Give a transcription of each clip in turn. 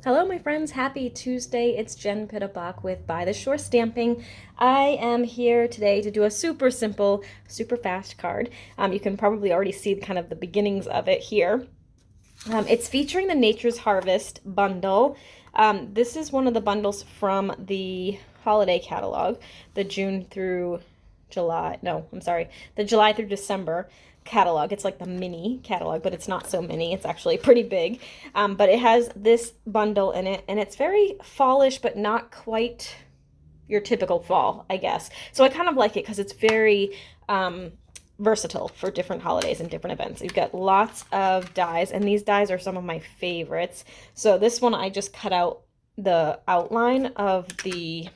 Hello, my friends. Happy Tuesday. It's Jen Pittabach with By the Shore Stamping. I am here today to do a super simple, super fast card. You can probably already see kind of the beginnings of it here. It's featuring the Nature's Harvest bundle. This is one of the bundles from the holiday catalog, the June through July. No, I'm sorry, the July through December catalog. It's like the mini catalog, but it's not so mini. It's actually pretty big. But it has this bundle in it, and it's very fallish, but not quite your typical fall, I guess. So I kind of like it because it's very versatile for different holidays and different events. You've got lots of dies, and these dies are some of my favorites. So this one I just cut out the outline of the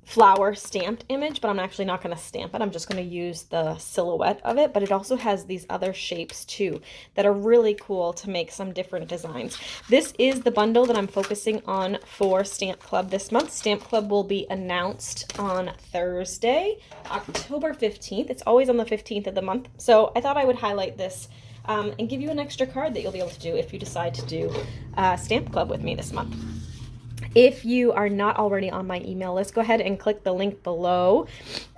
flower stamped image, but I'm actually not going to stamp it. I'm just going to use the silhouette of it, but it also has these other shapes too that are really cool to make some different designs. This is the bundle that I'm focusing on for Stamp Club this month. Stamp Club will be announced on Thursday, October 15th. It's always on the 15th of the month, so I thought I would highlight this and give you an extra card that you'll be able to do if you decide to do Stamp Club with me this month. If you are not already on my email list, go ahead and click the link below,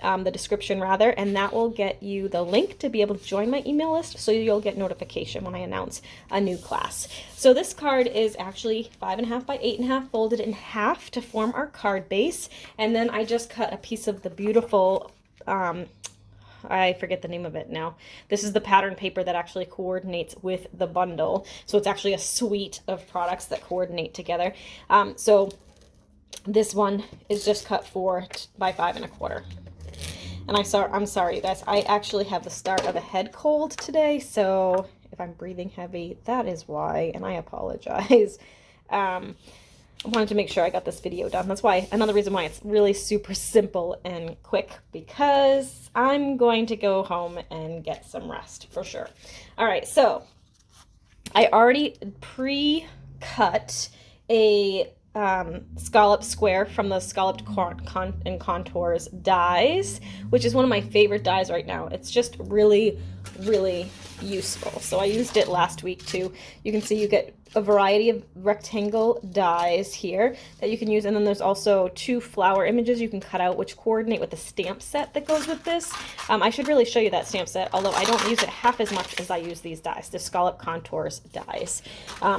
the description rather, and that will get you the link to be able to join my email list, so you'll get notification when I announce a new class. So this card is actually 5.5 by 8.5 folded in half to form our card base, and then I just cut a piece of the beautiful I forget the name of it now. This is the pattern paper that actually coordinates with the bundle. So it's actually a suite of products that coordinate together. So this one is just cut 4 by 5.25. And I'm sorry, you guys. I actually have the start of a head cold today, so if I'm breathing heavy, that is why, and I apologize. I wanted to make sure I got this video done. That's why, another reason why it's really super simple and quick, because I'm going to go home and get some rest for sure. All right, so I already pre-cut a scallop square from the Scalloped and Contours dies, which is one of my favorite dies right now. It's just really, really useful. So I used it last week too. You can see you get a variety of rectangle dies here that you can use, and then there's also 2 flower images you can cut out which coordinate with the stamp set that goes with this. I should really show you that stamp set, although I don't use it half as much as I use these dies, the Scallop Contours dies.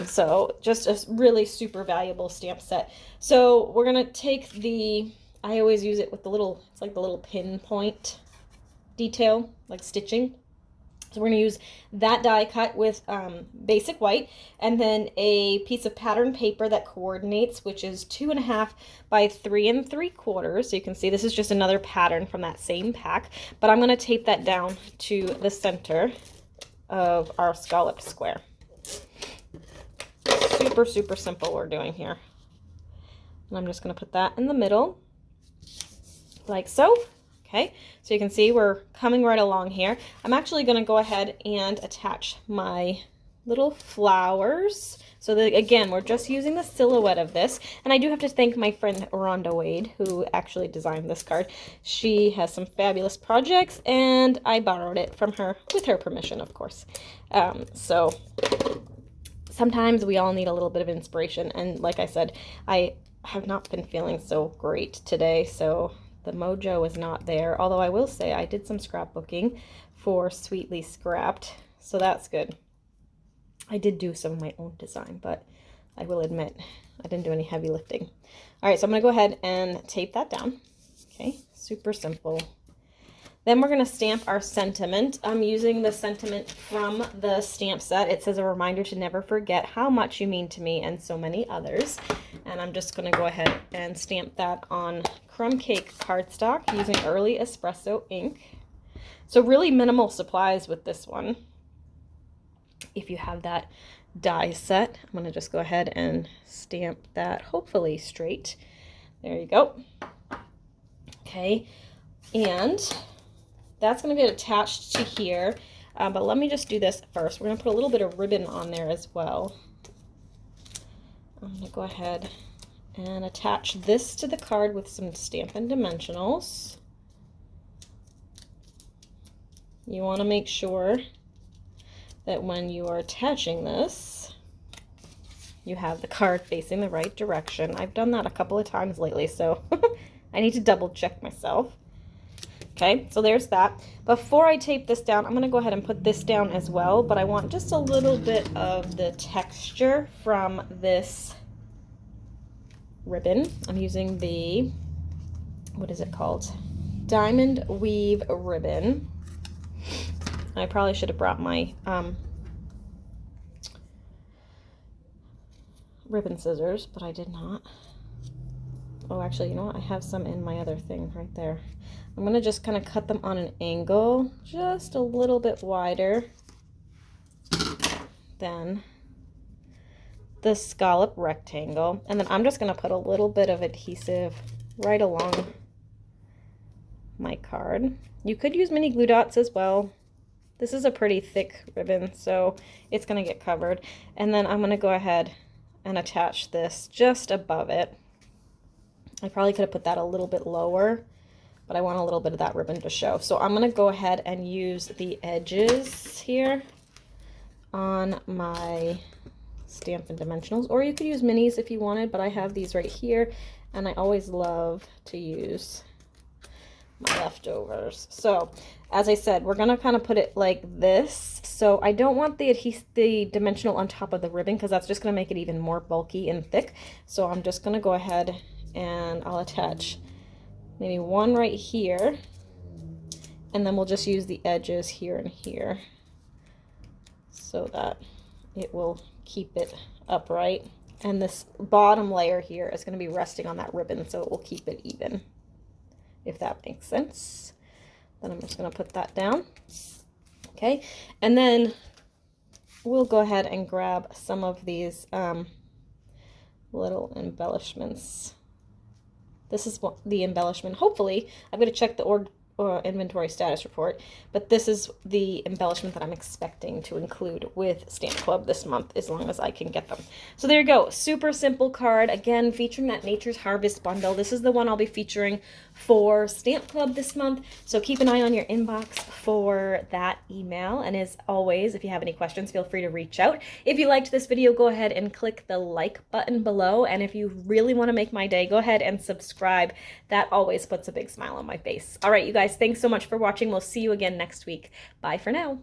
So just a really super valuable stamp set. So we're gonna take I always use it with the little, it's like the little pinpoint detail, like stitching. So we're going to use that die cut with basic white, and then a piece of pattern paper that coordinates, which is 2.5 by 3 3/4. So you can see this is just another pattern from that same pack, but I'm going to tape that down to the center of our scalloped square. Super, super simple we're doing here. And I'm just going to put that in the middle, like so. Okay, so you can see we're coming right along here. I'm actually going to go ahead and attach my little flowers. So that, again, we're just using the silhouette of this. And I do have to thank my friend Rhonda Wade, who actually designed this card. She has some fabulous projects, and I borrowed it from her, with her permission, of course. So sometimes we all need a little bit of inspiration. And like I said, I have not been feeling so great today, so the mojo is not there, although I will say I did some scrapbooking for Sweetly Scrapped, so that's good. I did do some of my own design, but I will admit I didn't do any heavy lifting. All right, so I'm going to go ahead and tape that down. Okay, super simple. Then we're going to stamp our sentiment. I'm using the sentiment from the stamp set. It says, "A reminder to never forget how much you mean to me," and so many others. And I'm just going to go ahead and stamp that on crumb cake cardstock using Early Espresso ink. So really minimal supplies with this one. If you have that die set, I'm going to just go ahead and stamp that hopefully straight. There you go. Okay, and that's going to get attached to here, but let me just do this first. We're going to put a little bit of ribbon on there as well. I'm going to go ahead and attach this to the card with some Stampin' Dimensionals. You want to make sure that when you are attaching this, you have the card facing the right direction. I've done that a couple of times lately, so I need to double check myself. Okay, so there's that. Before I tape this down, I'm going to go ahead and put this down as well, but I want just a little bit of the texture from this ribbon. I'm using the, what is it called? Diamond Weave ribbon. I probably should have brought my ribbon scissors, but I did not. Oh, actually, you know what? I have some in my other thing right there. I'm going to just kind of cut them on an angle, just a little bit wider than the scallop rectangle. And then I'm just going to put a little bit of adhesive right along my card. You could use mini glue dots as well. This is a pretty thick ribbon, so it's going to get covered. And then I'm going to go ahead and attach this just above it. I probably could have put that a little bit lower, but I want a little bit of that ribbon to show. So I'm going to go ahead and use the edges here on my Stampin' Dimensionals, or you could use minis if you wanted, but I have these right here, and I always love to use my leftovers. So as I said, we're going to kind of put it like this. So I don't want the dimensional on top of the ribbon, because that's just going to make it even more bulky and thick. So I'm just going to go ahead and I'll attach maybe one right here, and then we'll just use the edges here and here so that it will keep it upright. And this bottom layer here is going to be resting on that ribbon, so it will keep it even, if that makes sense. Then I'm just going to put that down. Okay, and then we'll go ahead and grab some of these little embellishments. This is what the embellishment, hopefully, I'm going to check the inventory status report, but this is the embellishment that I'm expecting to include with Stamp Club this month, as long as I can get them. So there you go, super simple card, again featuring that Nature's Harvest bundle. This is the one I'll be featuring for Stamp Club this month, so keep an eye on your inbox for that email. And as always, if you have any questions, feel free to reach out. If you liked this video, go ahead and click the like button below, and if you really want to make my day, go ahead and subscribe. That always puts a big smile on my face. All right, you guys, thanks so much for watching. We'll see you again next week. Bye for now.